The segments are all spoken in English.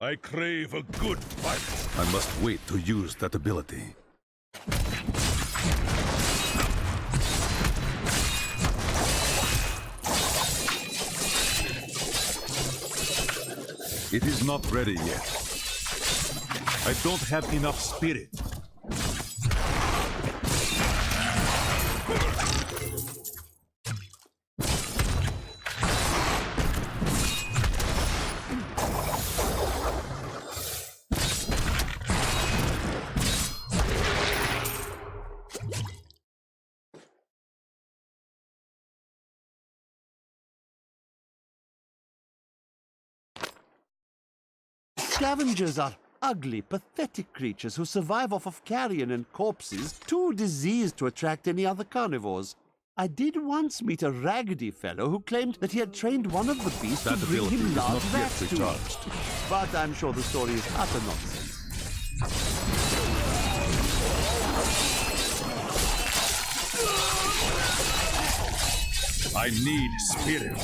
I crave a good fight. I must wait to use that ability. It is not ready yet. I don't have enough spirit. Scavengers are ugly, pathetic creatures who survive off of carrion and corpses, too diseased to attract any other carnivores. I did once meet a raggedy fellow who claimed that he had trained one of the beasts to bring him large rats to eat. But I'm sure the story is utter nonsense. I need spirit.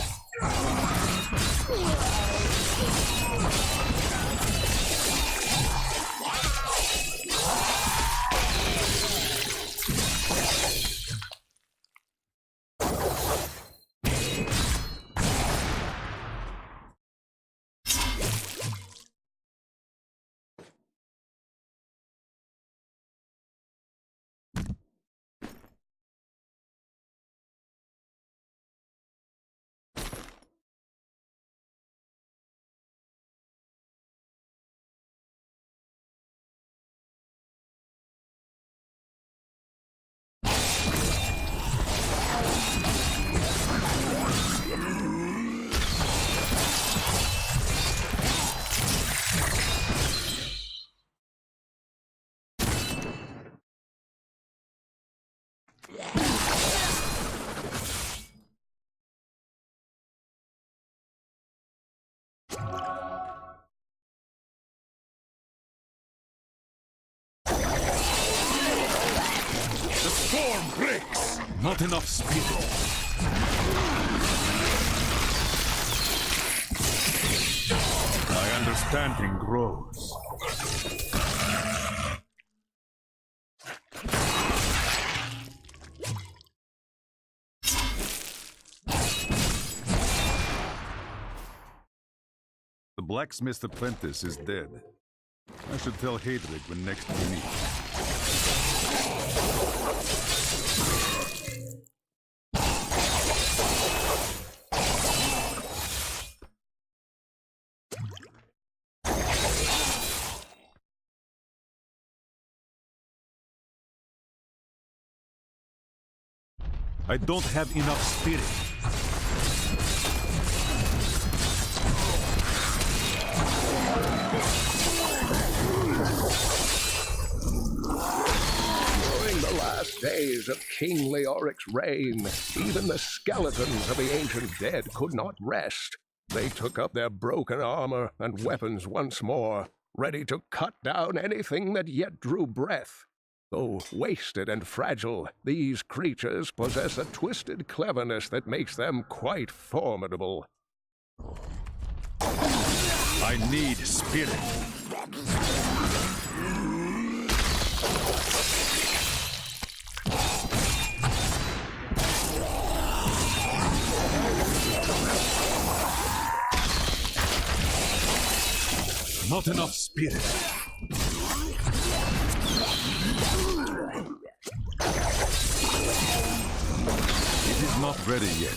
The storm breaks! Not enough spirit. My understanding grows. The blacksmith's apprentice is dead. I should tell Hadric when next we meet. I don't have enough spirit. During the last days of King Leoric's reign, even the skeletons of the ancient dead could not rest. They took up their broken armor and weapons once more, ready to cut down anything that yet drew breath. Though wasted and fragile, these creatures possess a twisted cleverness that makes them quite formidable. I need spirit. Not enough spirit. It is not ready yet.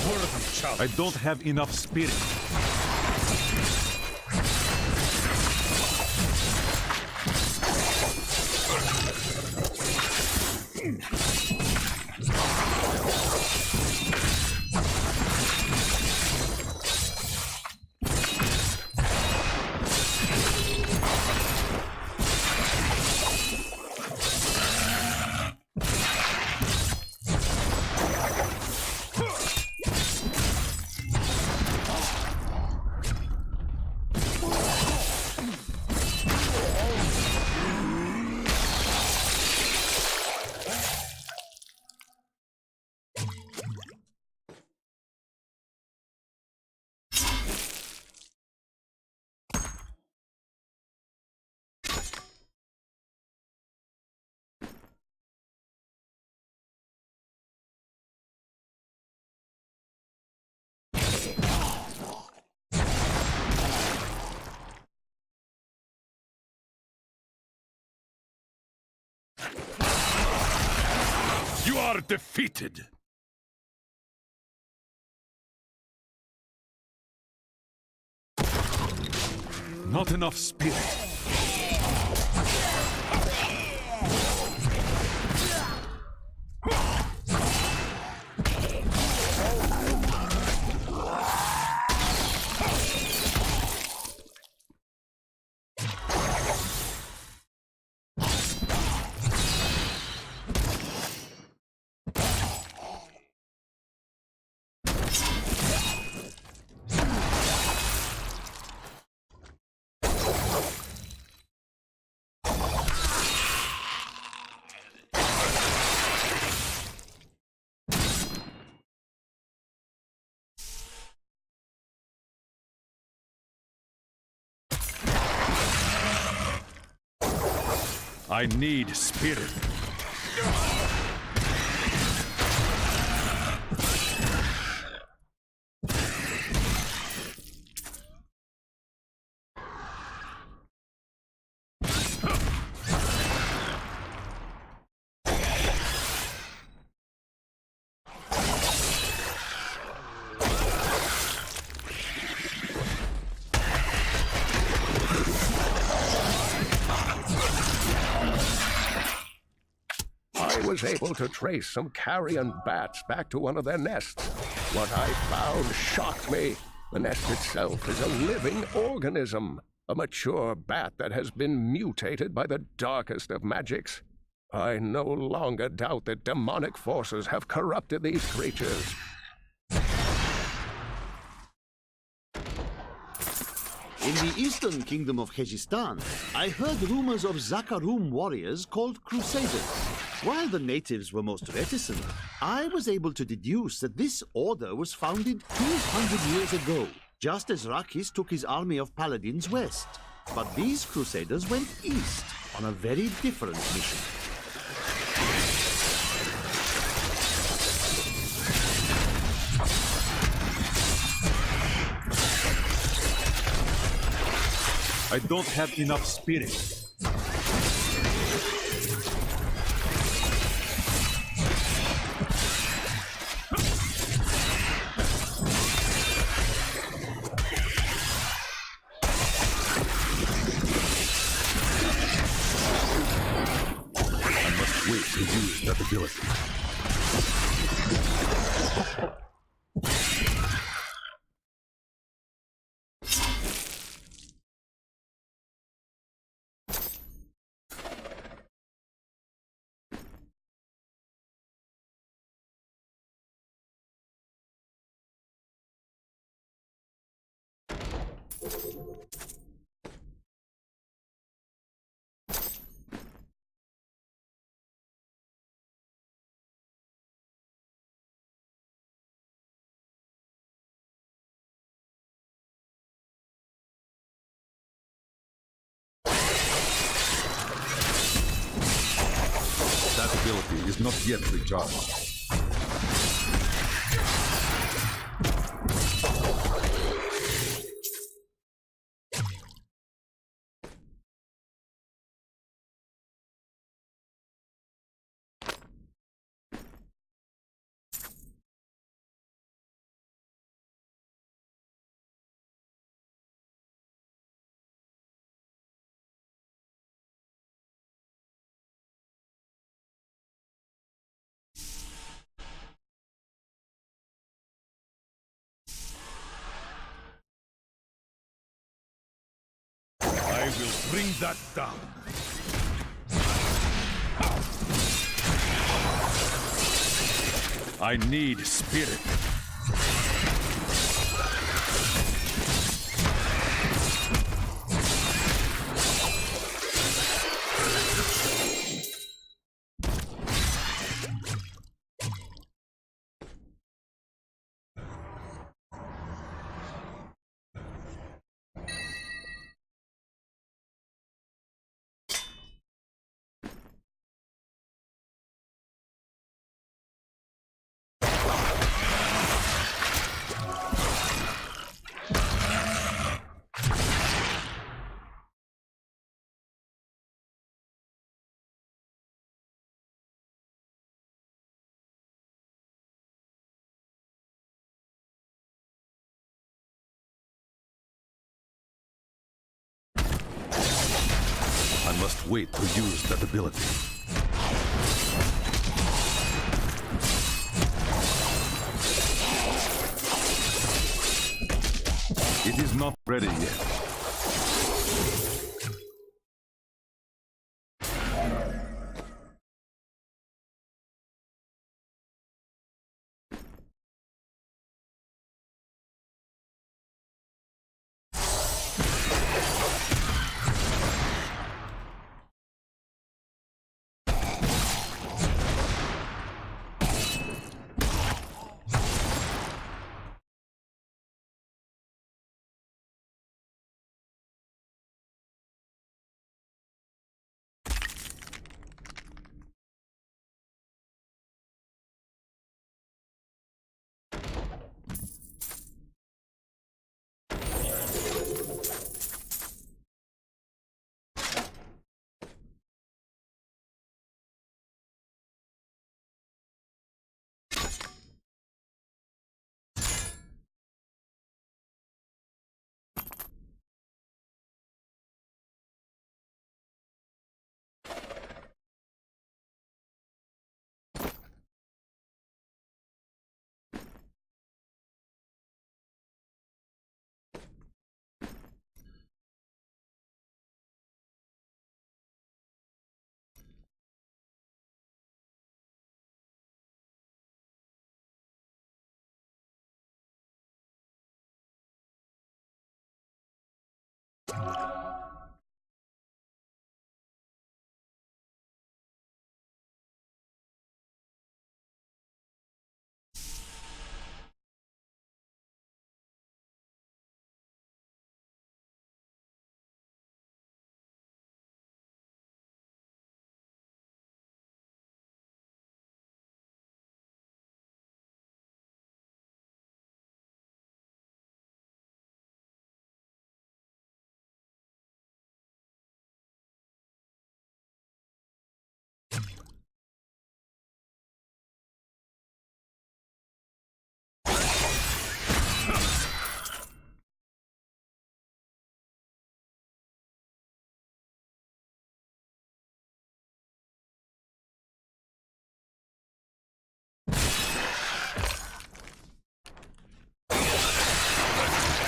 worthy challenge. I don't have enough spirit. You are defeated! Not enough spirit. I need spirit. I was able to trace some carrion bats back to one of their nests. What I found shocked me. The nest itself is a living organism, a mature bat that has been mutated by the darkest of magics. I no longer doubt that demonic forces have corrupted these creatures. In the eastern kingdom of Khejistan, I heard rumors of Zakarum warriors called Crusaders. While the natives were most reticent, I was able to deduce that this order was founded 200 years ago, just as Rakis took his army of paladins west. But these Crusaders went east on a very different mission. I don't have enough spirit. I must wait to use that ability. That ability is not yet recharged. that down. I need spirit. I must wait to use that ability. It is not ready yet.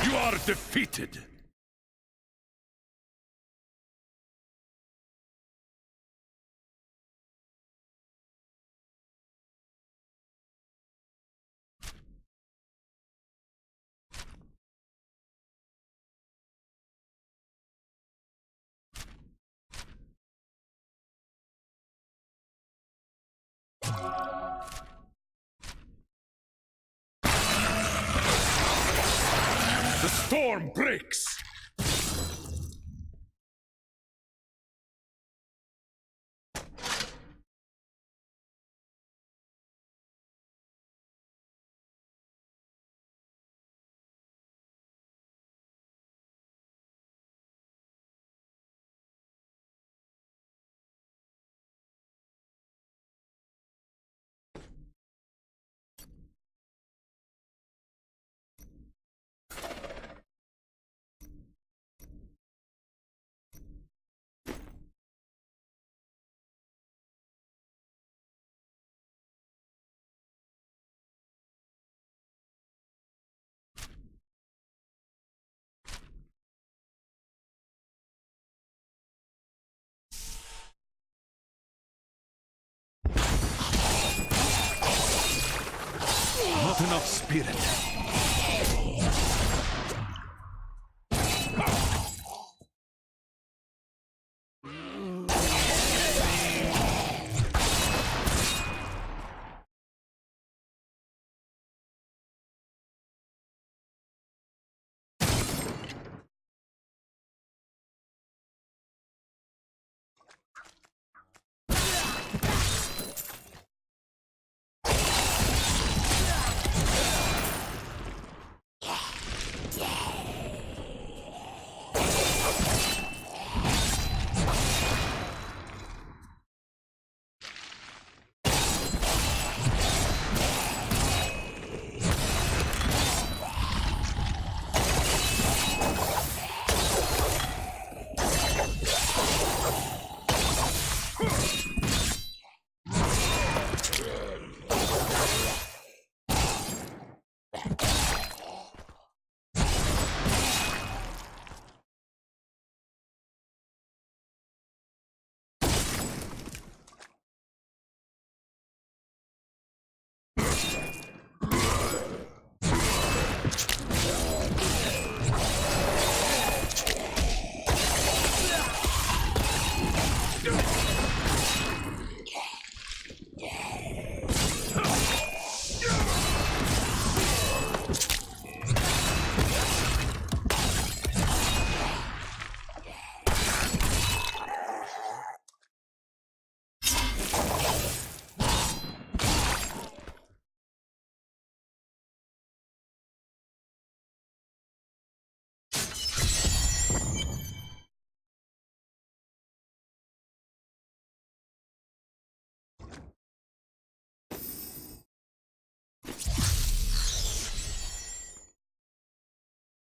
You are defeated! The storm breaks! Not enough spirit.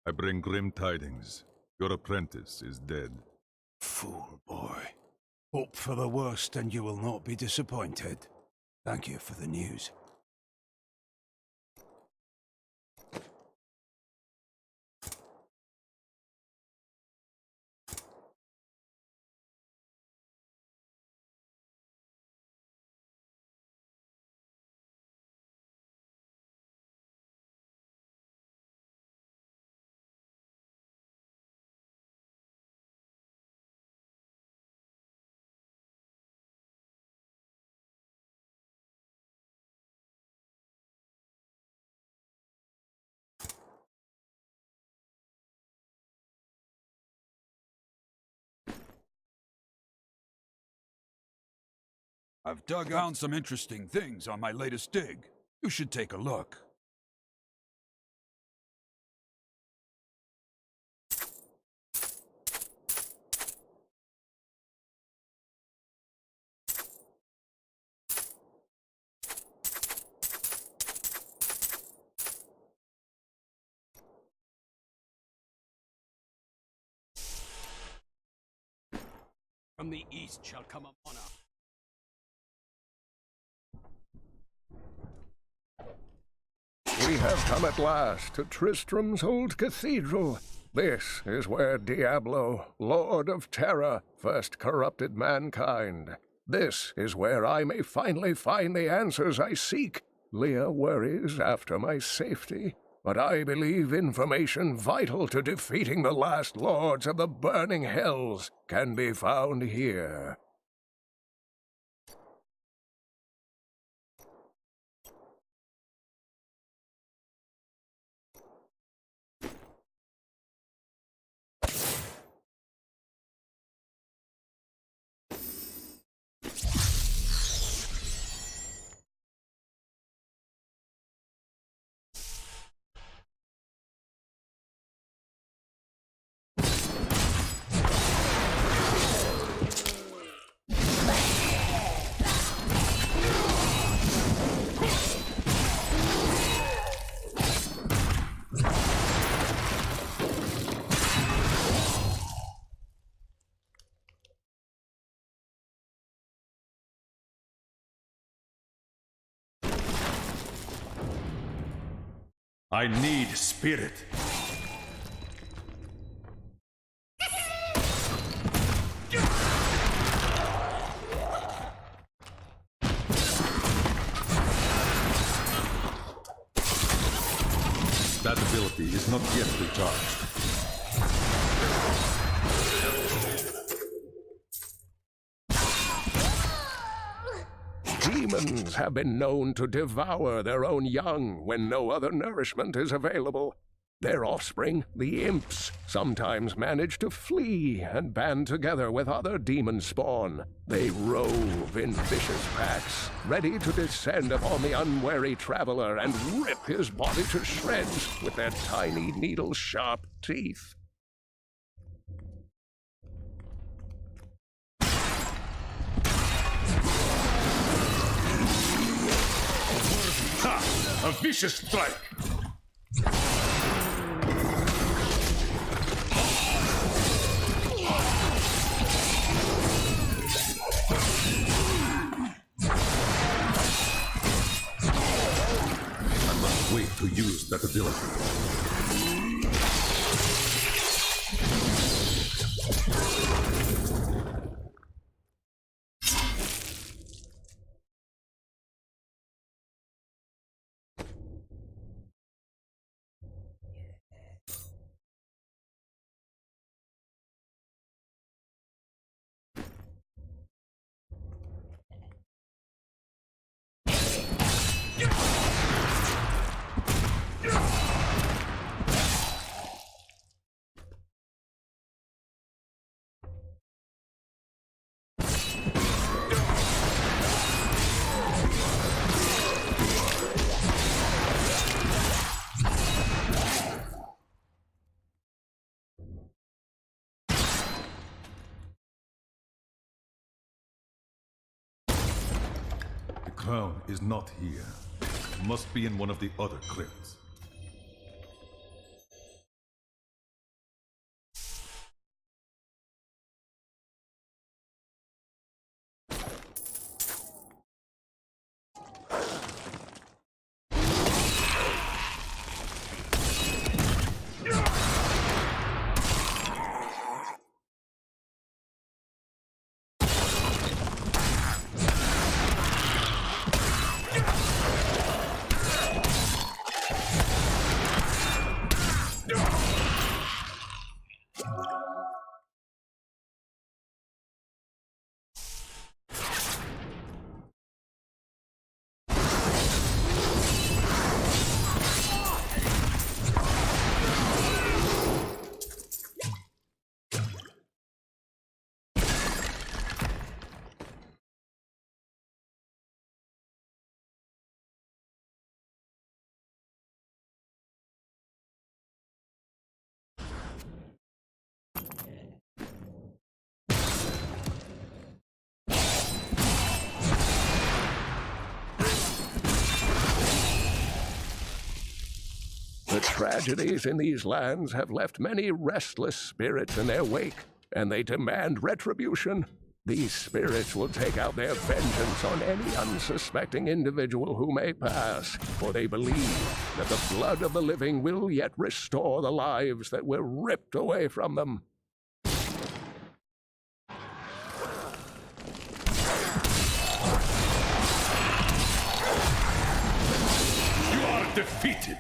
I bring grim tidings. Your apprentice is dead. Fool boy. Hope for the worst and you will not be disappointed. Thank you for the news. I've found some interesting things on my latest dig. You should take a look. From the east shall come a monarch. We have come at last to Tristram's old cathedral. This is where Diablo, Lord of Terror, first corrupted mankind. This is where I may finally find the answers I seek. Leah worries after my safety, but I believe information vital to defeating the last lords of the burning hells can be found here. I need spirit. That ability is not yet recharged. Demons have been known to devour their own young when no other nourishment is available. Their offspring, the imps, sometimes manage to flee and band together with other demon spawn. They rove in vicious packs, ready to descend upon the unwary traveler and rip his body to shreds with their tiny needle-sharp teeth. Ha! A vicious strike! I must wait to use that ability. The crown is not here. It must be in one of the other crypts. The tragedies in these lands have left many restless spirits in their wake, and they demand retribution. These spirits will take out their vengeance on any unsuspecting individual who may pass, for they believe that the blood of the living will yet restore the lives that were ripped away from them. You are defeated!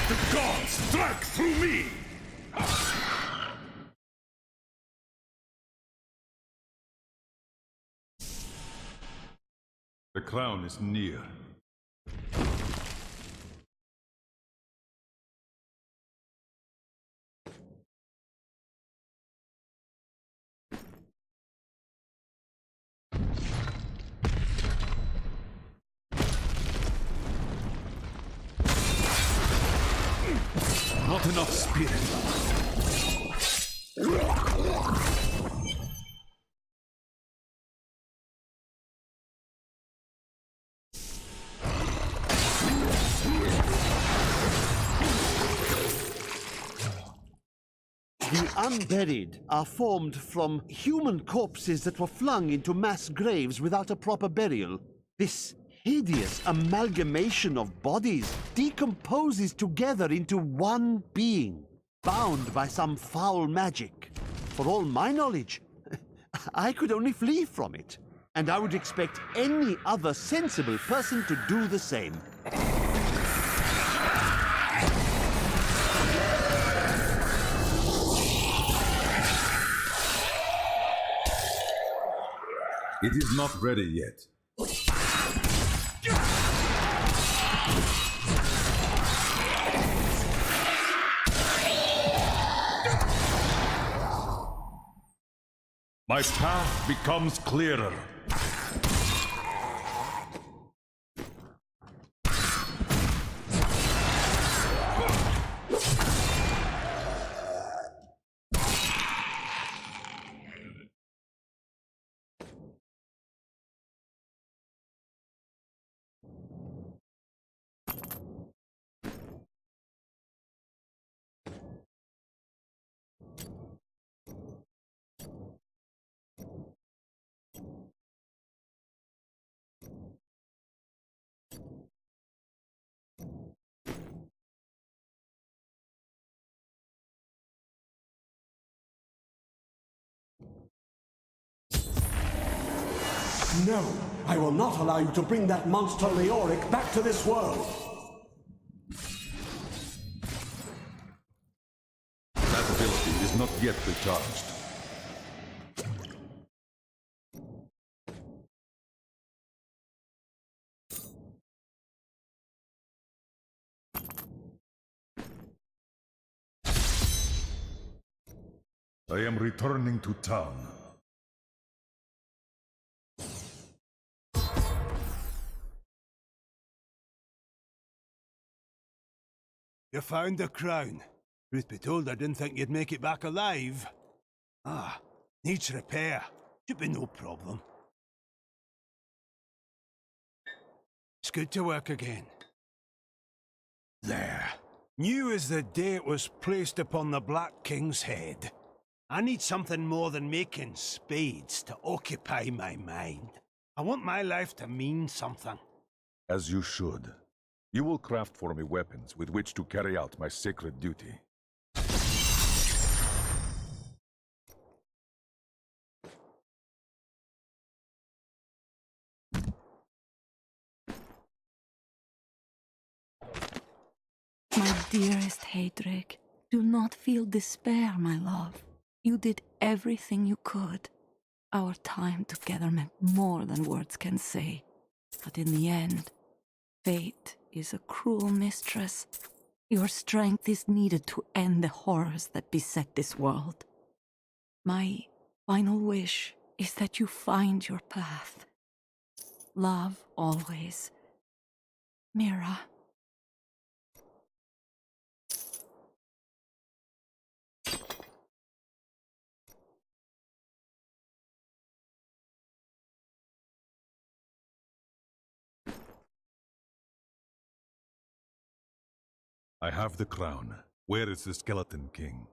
The gods strike through me! The crown is near. Not enough spirit. unburied are formed from human corpses that were flung into mass graves without a proper burial. This hideous amalgamation of bodies decomposes together into one being, bound by some foul magic. For all my knowledge, I could only flee from it, and I would expect any other sensible person to do the same. It is not ready yet. My path becomes clearer. No, I will not allow you to bring that monster Leoric back to this world. That ability is not yet recharged. I am returning to town. You found the crown. Truth be told, I didn't think you'd make it back alive. Ah, needs repair. Should be no problem. It's good to work again. There. New as the day it was placed upon the Black King's head. I need something more than making spades to occupy my mind. I want my life to mean something. As you should. You will craft for me weapons with which to carry out my sacred duty. My dearest Heydrich, do not feel despair, my love. You did everything you could. Our time together meant more than words can say. But in the end, fate is a cruel mistress. Your strength is needed to end the horrors that beset this world. My final wish is that you find your path. Love always. Mira. I have the crown. Where is the Skeleton King?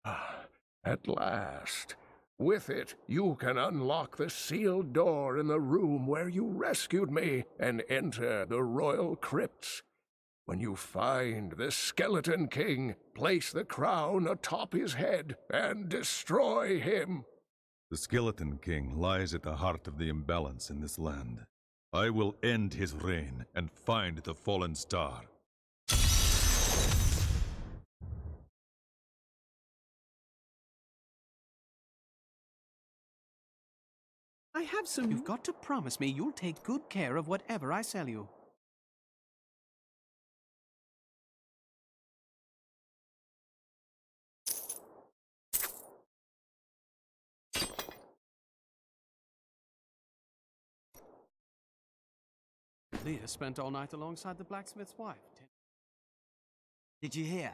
Ah, at last. With it, you can unlock the sealed door in the room where you rescued me and enter the royal crypts. When you find the Skeleton King, place the crown atop his head and destroy him. The Skeleton King lies at the heart of the imbalance in this land. I will end his reign and find the fallen star. I have some. You've got to promise me you'll take good care of whatever I sell you. Leah spent all night alongside the blacksmith's wife. Did you hear?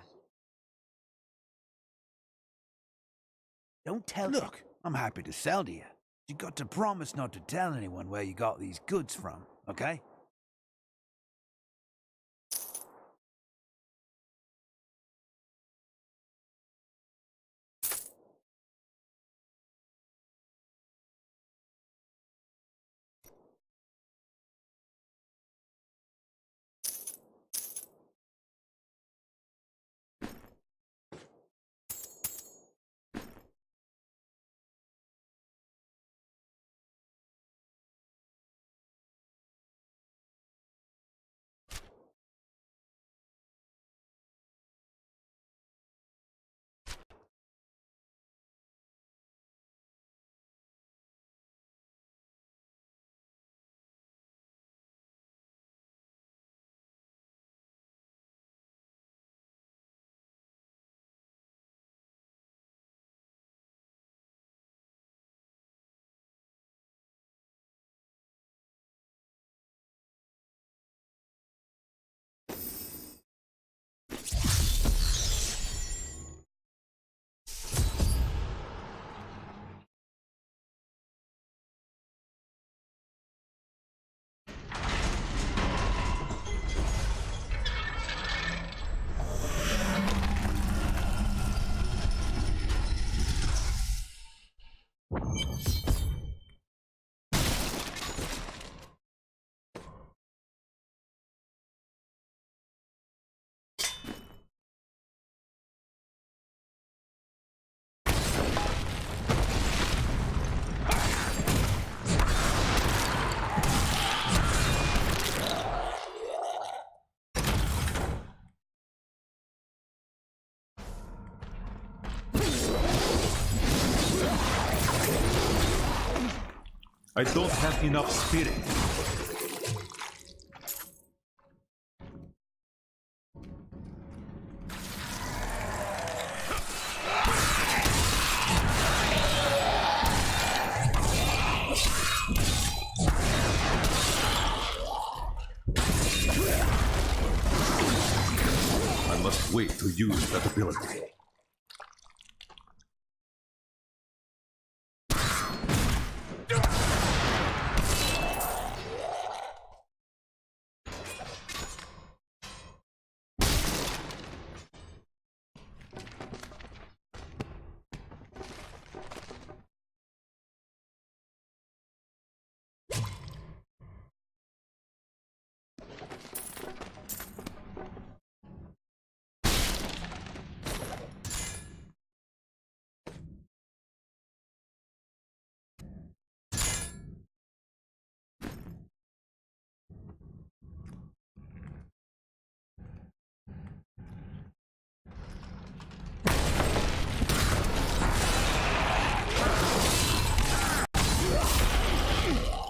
Don't tell. Look, I'm happy to sell to you. You got to promise not to tell anyone where you got these goods from, okay? I don't have enough spirit. I must wait to use that ability.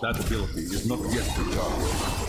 That ability is not yet recharged.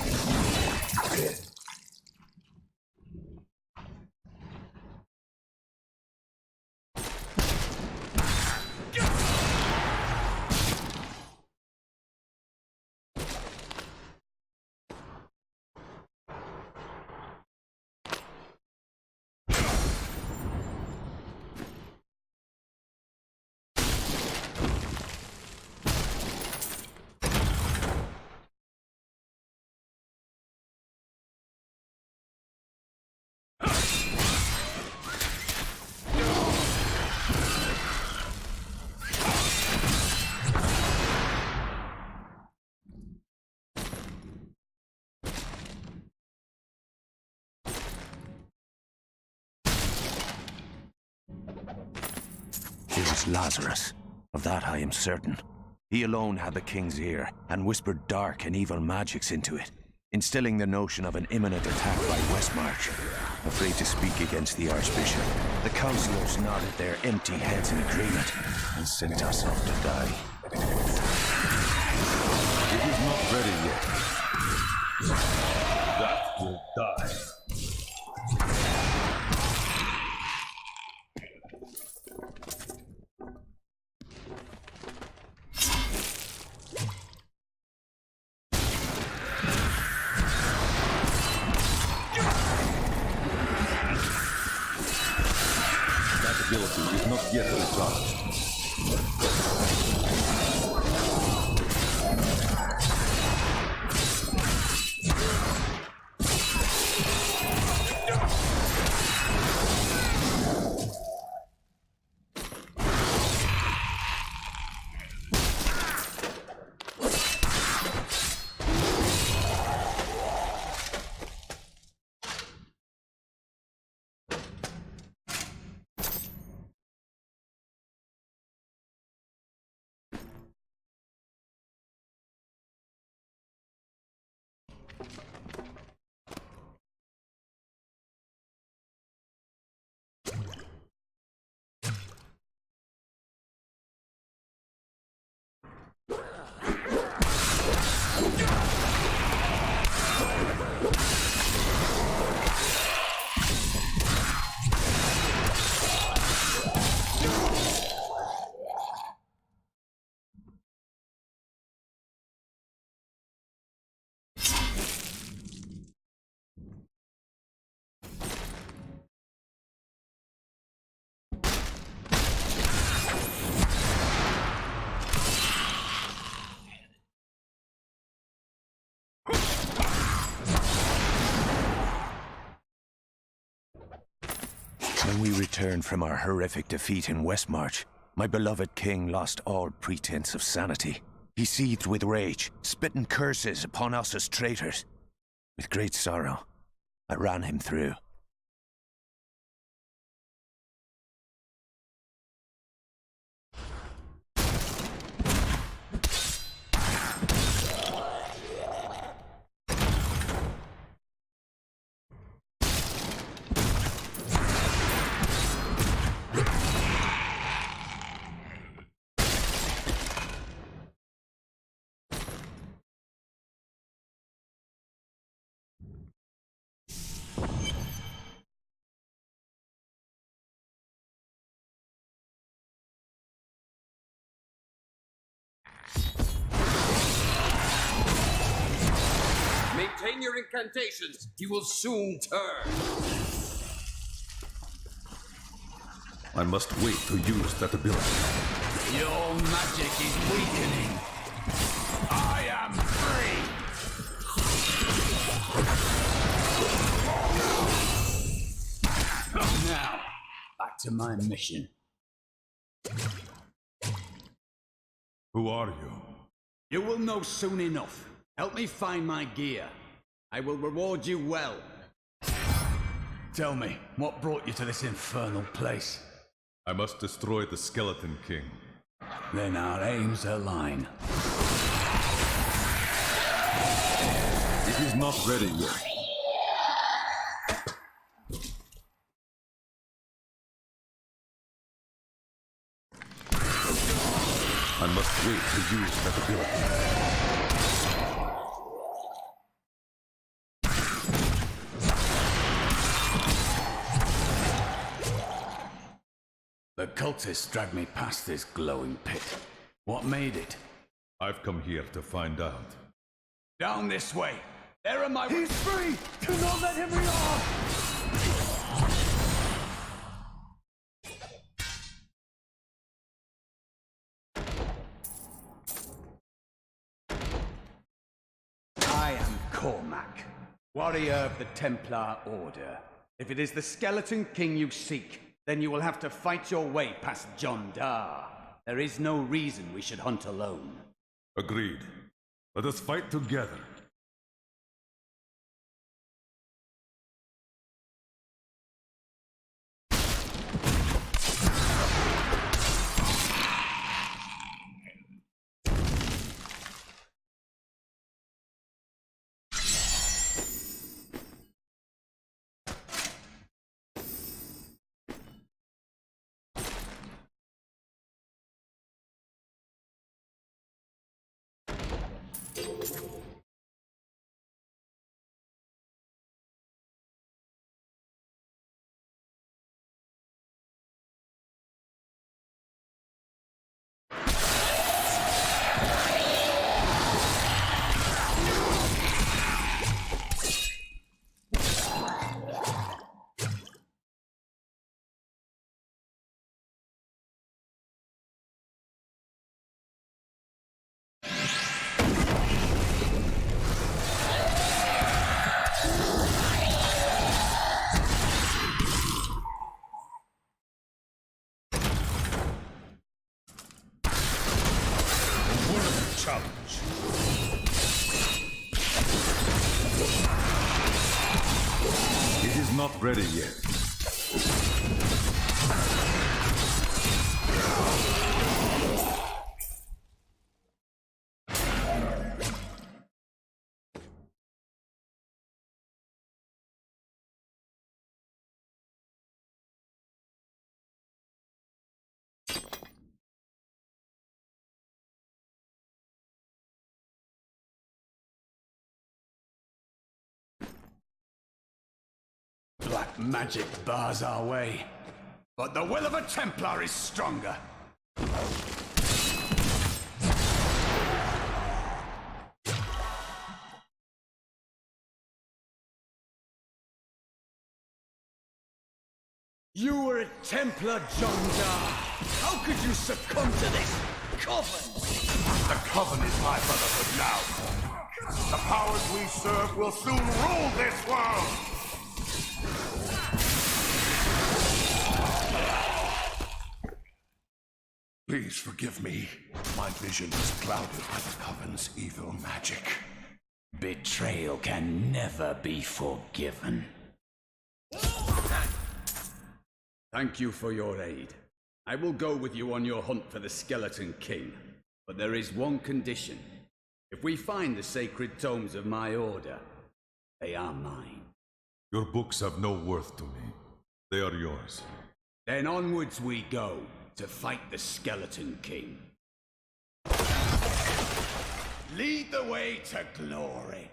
It was Lazarus. Of that I am certain. He alone had the king's ear, and whispered dark and evil magics into it, instilling the notion of an imminent attack by Westmarch. Afraid to speak against the Archbishop, the councillors nodded their empty heads in agreement, and sent us off to die. It is not ready yet. That will die. Ability is not yet recharged. When we returned from our horrific defeat in Westmarch, My beloved king lost all pretense of sanity. He seethed with rage, spitting curses upon us as traitors. With great sorrow, I ran him through. Maintain your incantations. He will soon turn. I must wait to use that ability. Your magic is weakening. I am free. Now, back to my mission. Who are you? You will know soon enough. Help me find my gear. I will reward you well. Tell me, what brought you to this infernal place? I must destroy the Skeleton King. Then our aims align. It is not ready yet. I must wait to use that ability. The cultists dragged me past this glowing pit. What made it? I've come here to find out. Down this way. There are my... He's free! Do not let him off! I am Cormac, warrior of the Templar Order. If it is the Skeleton King you seek, then you will have to fight your way past John Dar. There is no reason we should hunt alone. Agreed. Let us fight together. It is not ready yet. Black magic bars our way, but the will of a Templar is stronger. You were a Templar, John Dar. How could you succumb to this coven? The coven is my brotherhood now. The powers we serve will soon rule this world. Please forgive me. My vision is clouded by the Coven's evil magic. Betrayal can never be forgiven. Thank you for your aid. I will go with you on your hunt for the Skeleton King. But there is one condition. If we find the sacred tomes of my order, they are mine. Your books have no worth to me. They are yours. Then onwards we go to fight the Skeleton King. Lead the way to glory.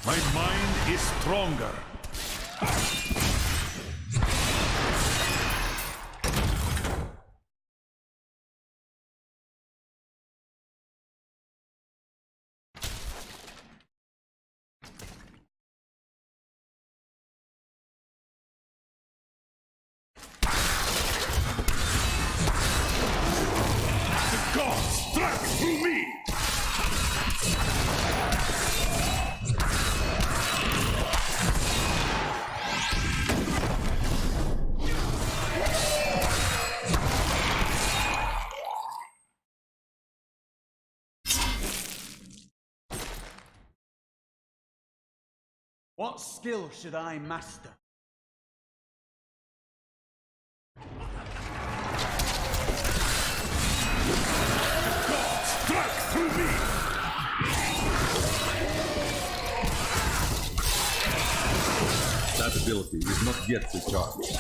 My mind is stronger. The gods struck through me! What skill should I master? Struck through me! That ability is not yet recharged.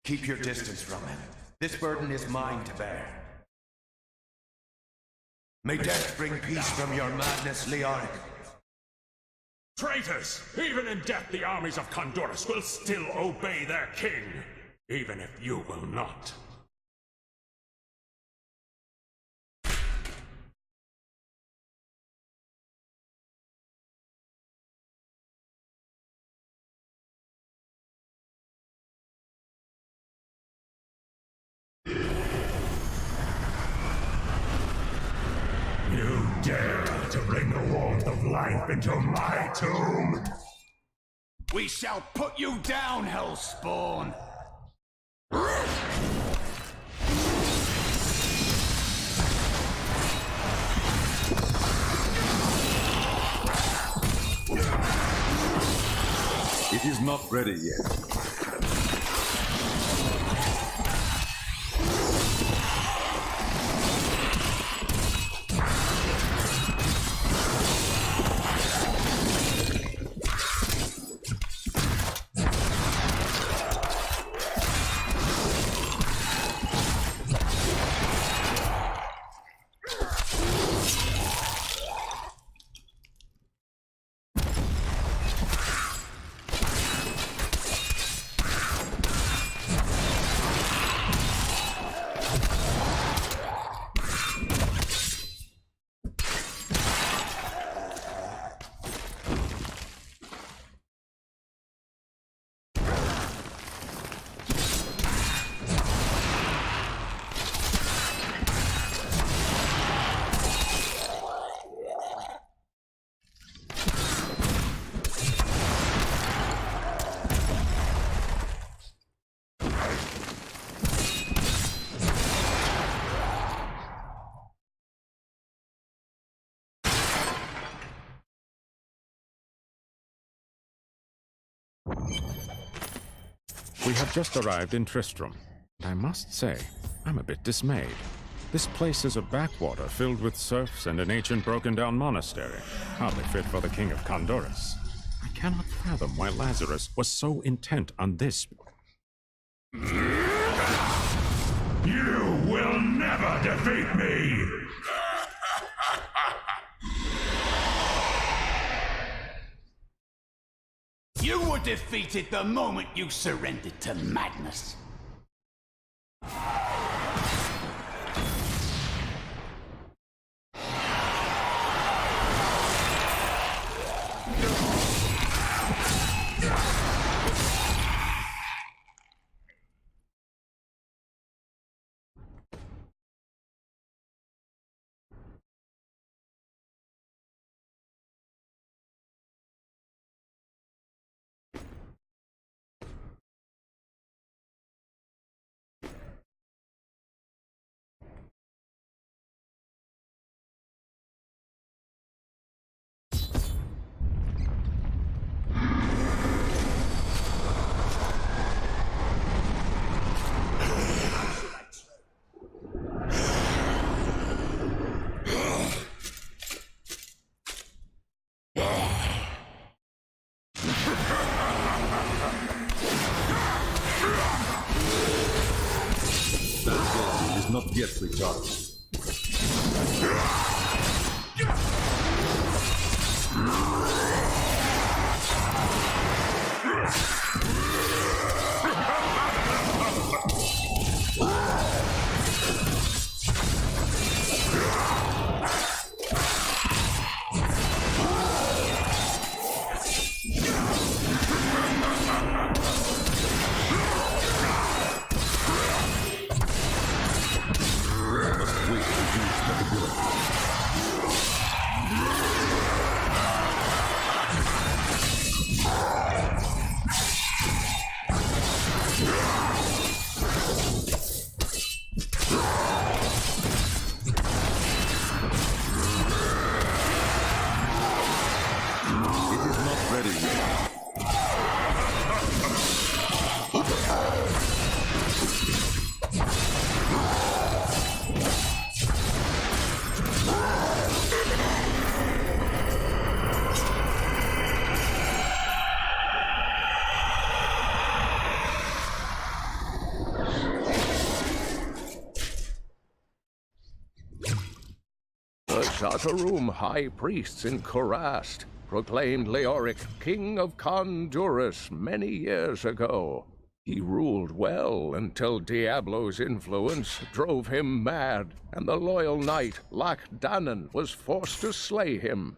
Keep your distance from him. This burden is mine to bear. May death bring peace from your madness, Leoric. Traitors! Even in death the armies of Condorus will still obey their king, even if you will not. You dare to bring the warmth of life into my tomb? We shall put you down, Hellspawn! It is not ready yet. We have just arrived in Tristram, and I must say, I'm a bit dismayed. This place is a backwater filled with serfs and an ancient broken-down monastery, hardly fit for the King of Condorus. I cannot fathom why Lazarus was so intent on this. You will never defeat me! You were defeated the moment you surrendered to madness. Not yet recharged. Zatarum high priests in Kurast proclaimed Leoric King of Condurus many years ago. He ruled well until Diablo's influence drove him mad, and the loyal knight Lac-Danan was forced to slay him.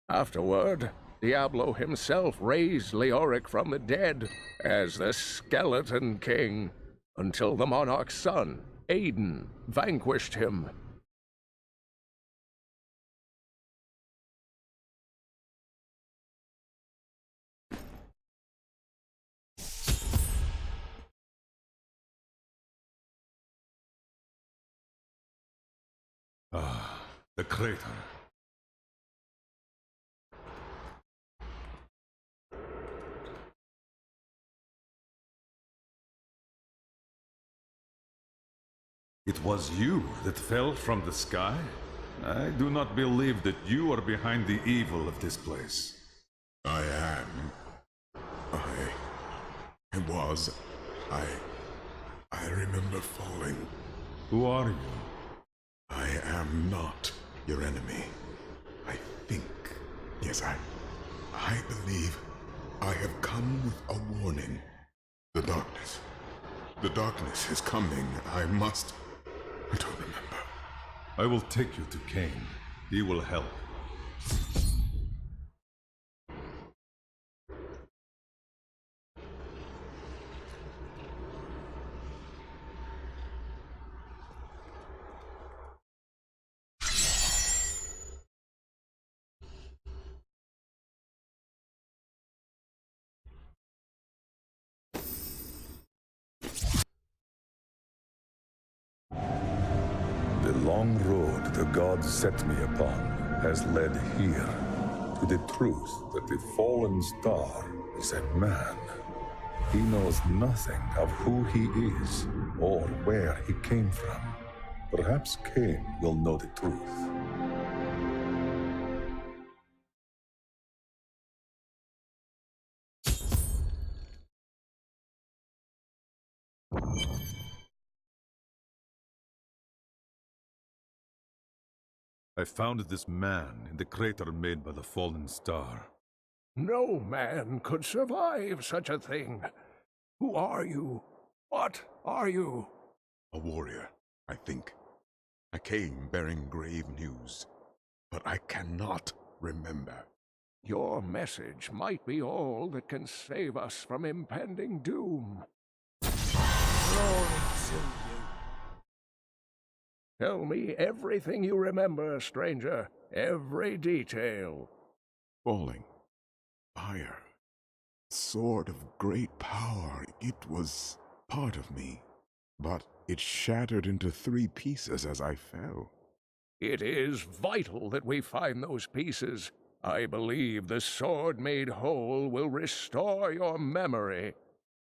Afterward, Diablo himself raised Leoric from the dead as the Skeleton King, until the monarch's son, Aiden, vanquished him. Ah, the crater. It was you that fell from the sky? I do not believe that you are behind the evil of this place. I am. I remember falling. Who are you? I am not your enemy. I think. Yes, I believe I have come with a warning. The darkness. The darkness is coming. I don't remember. I will take you to Cain. He will help. The long road the gods set me upon has led here. to the truth that the fallen star is a man. He knows nothing of who he is or where he came from. Perhaps Cain will know the truth. I found this man in the crater made by the fallen star. No man could survive such a thing. Who are you? What are you? A warrior, I think. I came bearing grave news, but I cannot remember. Your message might be all that can save us from impending doom. Glory to you. Tell me everything you remember, stranger. Every detail. Falling. Fire. Sword of great power. It was part of me, but it shattered into 3 pieces as I fell. It is vital that we find those pieces. I believe the sword made whole will restore your memory.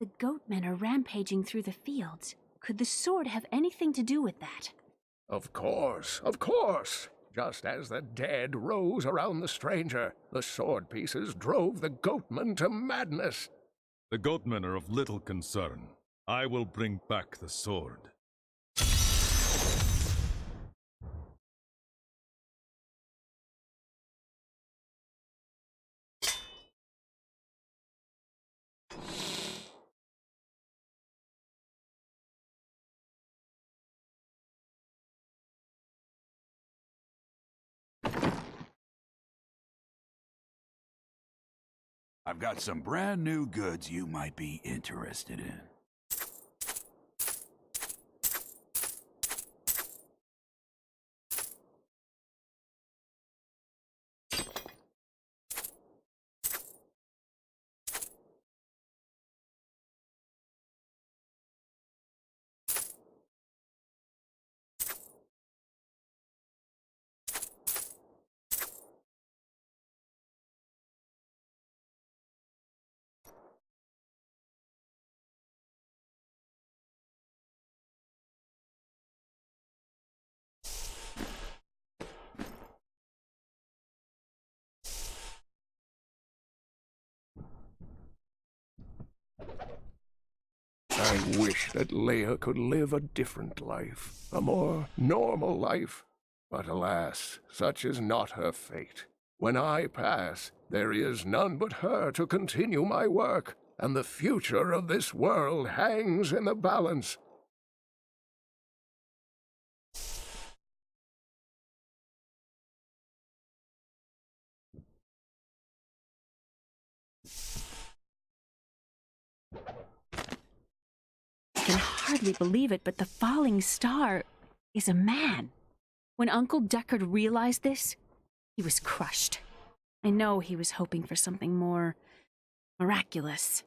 The goatmen are rampaging through the fields. Could the sword have anything to do with that? Of course, of course. Just as the dead rose around the stranger, the sword pieces drove the goatmen to madness. The goatmen are of little concern. I will bring back the sword. I've got some brand new goods you might be interested in. I wish that Leia could live a different life, a more normal life. But alas, such is not her fate. When I pass, there is none but her to continue my work, and the future of this world hangs in the balance. I can hardly believe it, but the falling star is a man. When Uncle Deckard realized this, he was crushed. I know he was hoping for something more miraculous.